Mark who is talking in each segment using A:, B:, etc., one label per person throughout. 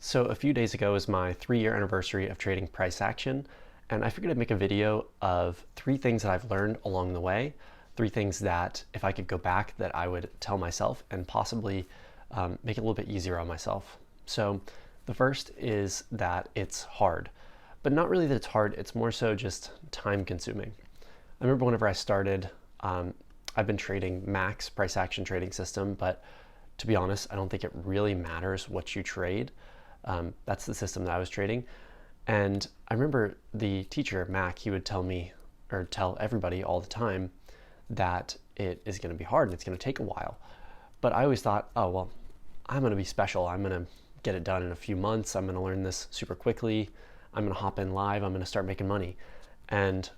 A: So a few days ago was my 3-year anniversary of trading price action, and I figured I'd make a video of 3 things that I've learned along the way, 3 things that if I could go back that I would tell myself and possibly make it a little bit easier on myself. So the first is that it's hard, but not really that it's hard, it's more so just time consuming. I remember whenever I started, I've been trading Max price action trading system, but to be honest, I don't think it really matters what you trade. That's the system that I was trading. And I remember the teacher, Mac, he would tell me, or tell everybody all the time, that it is going to be hard and it's going to take a while. But I always thought, oh, well, I'm going to be special. I'm going to get it done in a few months. I'm going to learn this super quickly. I'm going to hop in live. I'm going to start making money. And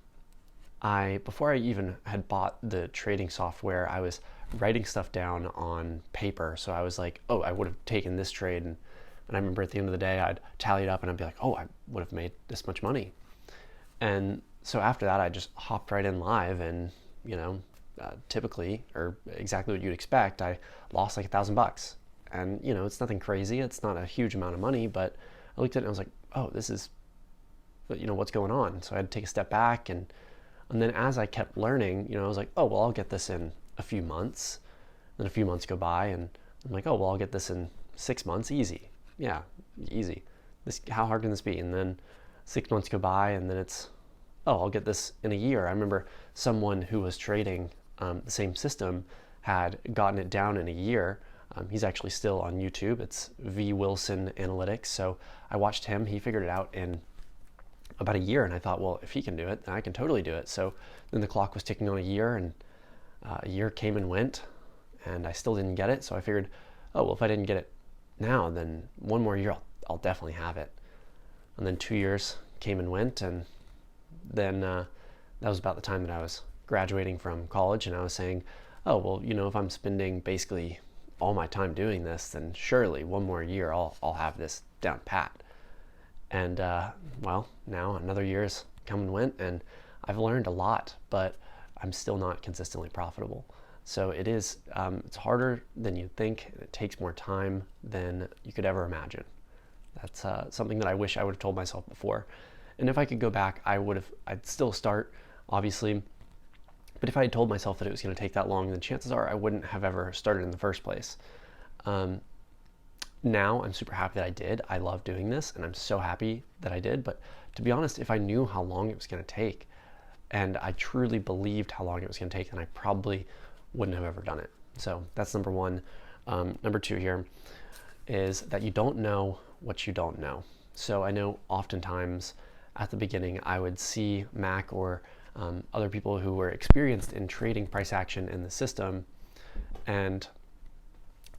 A: before I even had bought the trading software, I was writing stuff down on paper. So I was like, oh, I would have taken this trade. And I remember at the end of the day, I'd tally it up and I'd be like, oh, I would have made this much money. And so after that, I just hopped right in live and, typically, or exactly what you'd expect, I lost like $1,000. And, it's nothing crazy. It's not a huge amount of money, but I looked at it and I was like, oh, this is, what's going on? So I had to take a step back. And then as I kept learning, I was like, oh, well, I'll get this in a few months. Then a few months go by and I'm like, oh, well, I'll get this in 6 months. Easy. Yeah, easy. How hard can this be? And then 6 months go by and then it's, oh, I'll get this in a year. I remember someone who was trading the same system had gotten it down in a year. He's actually still on YouTube. It's V Wilson Analytics. So I watched him. He figured it out in about a year. And I thought, well, if he can do it, then I can totally do it. So then the clock was ticking on a year and a year came and went and I still didn't get it. So I figured, oh, well, if I didn't get it now, then one more year, I'll definitely have it. And then 2 years came and went. And then that was about the time that I was graduating from college. And I was saying, oh, well, if I'm spending basically all my time doing this, then surely one more year, I'll have this down pat. And well, now another year's come and went and I've learned a lot, but I'm still not consistently profitable. So it is, it's harder than you think. It takes more time than you could ever imagine. That's something that I wish I would have told myself before. And if I could go back, I'd still start, obviously. But if I had told myself that it was going to take that long, then chances are I wouldn't have ever started in the first place. Now I'm super happy that I did. I love doing this and I'm so happy that I did. But to be honest, if I knew how long it was going to take and I truly believed how long it was going to take, then I probably wouldn't have ever done it. So that's number one. Number two here is that you don't know what you don't know. So I know oftentimes at the beginning I would see Mac or other people who were experienced in trading price action in the system, and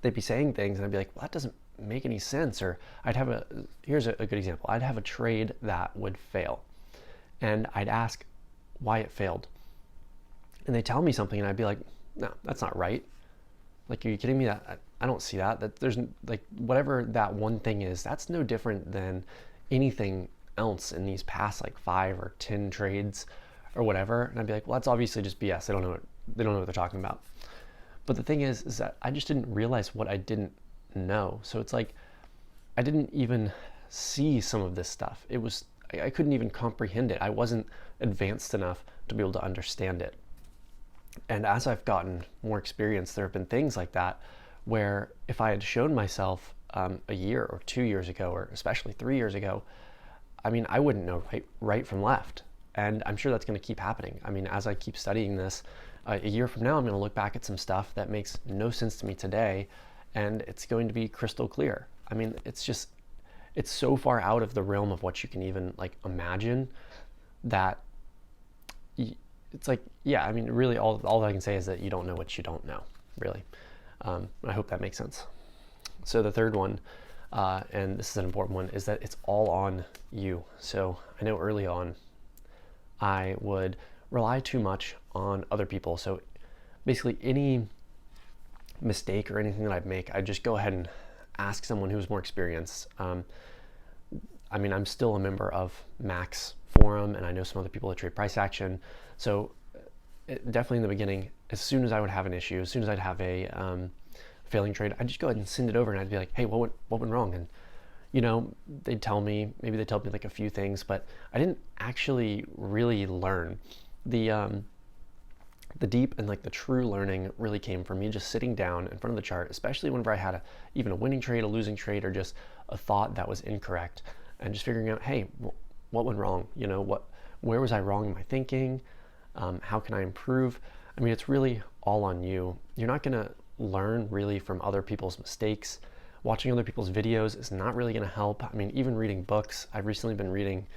A: they'd be saying things and I'd be like, well, that doesn't make any sense. Or here's a good example. I'd have a trade that would fail and I'd ask why it failed. And they tell me something and I'd be like, no, that's not right. Like, are you kidding me? I don't see that. That there's like, whatever that one thing is, that's no different than anything else in these past like 5 or 10 trades or whatever. And I'd be like, well, that's obviously just BS. They don't know what they're talking about. But the thing is that I just didn't realize what I didn't know. So it's like, I didn't even see some of this stuff. I couldn't even comprehend it. I wasn't advanced enough to be able to understand it. And as I've gotten more experience, there have been things like that where if I had shown myself a year or 2 years ago, or especially 3 years ago, I wouldn't know right from left. And I'm sure that's going to keep happening. As I keep studying this, a year from now, I'm going to look back at some stuff that makes no sense to me today, and it's going to be crystal clear. It's so far out of the realm of what you can even like imagine that it's like, yeah, really all I can say is that you don't know what you don't know, really. I hope that makes sense. So the third one, and this is an important one, is that it's all on you. So I know early on, I would rely too much on other people. So basically any mistake or anything that I'd make, I'd just go ahead and ask someone who's more experienced. I'm still a member of Max Forum and I know some other people that trade price action. So definitely in the beginning, as soon as I would have an issue, as soon as I'd have a failing trade, I'd just go ahead and send it over and I'd be like, hey, what went wrong? And you know, maybe they told me like a few things, but I didn't actually really learn. The deep and like the true learning really came from me just sitting down in front of the chart, especially whenever I had even a winning trade, a losing trade, or just a thought that was incorrect, and just figuring out, hey, what went wrong? You know, where was I wrong in my thinking? How can I improve? I mean, it's really all on you. You're not going to learn really from other people's mistakes. Watching other people's videos is not really going to help. I mean, even reading books. I've recently been reading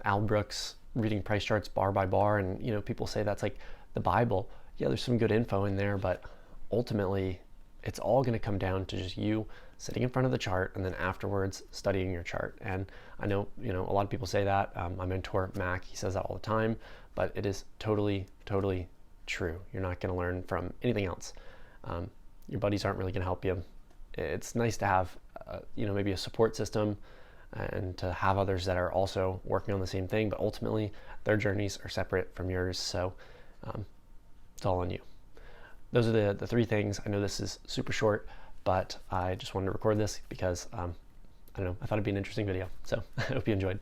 A: Al Brooks, reading price charts bar by bar, and you know, people say that's like the Bible. Yeah, there's some good info in there, but ultimately, it's all going to come down to just you sitting in front of the chart and then afterwards studying your chart. And I know, you know, a lot of people say that. My mentor, Mac, he says that all the time, but it is totally, totally true. You're not going to learn from anything else. Your buddies aren't really going to help you. It's nice to have, you know, maybe a support system and to have others that are also working on the same thing, but ultimately their journeys are separate from yours. So it's all on you. Those are the three things. I know this is super short, but I just wanted to record this because, I don't know, I thought it'd be an interesting video. So I hope you enjoyed.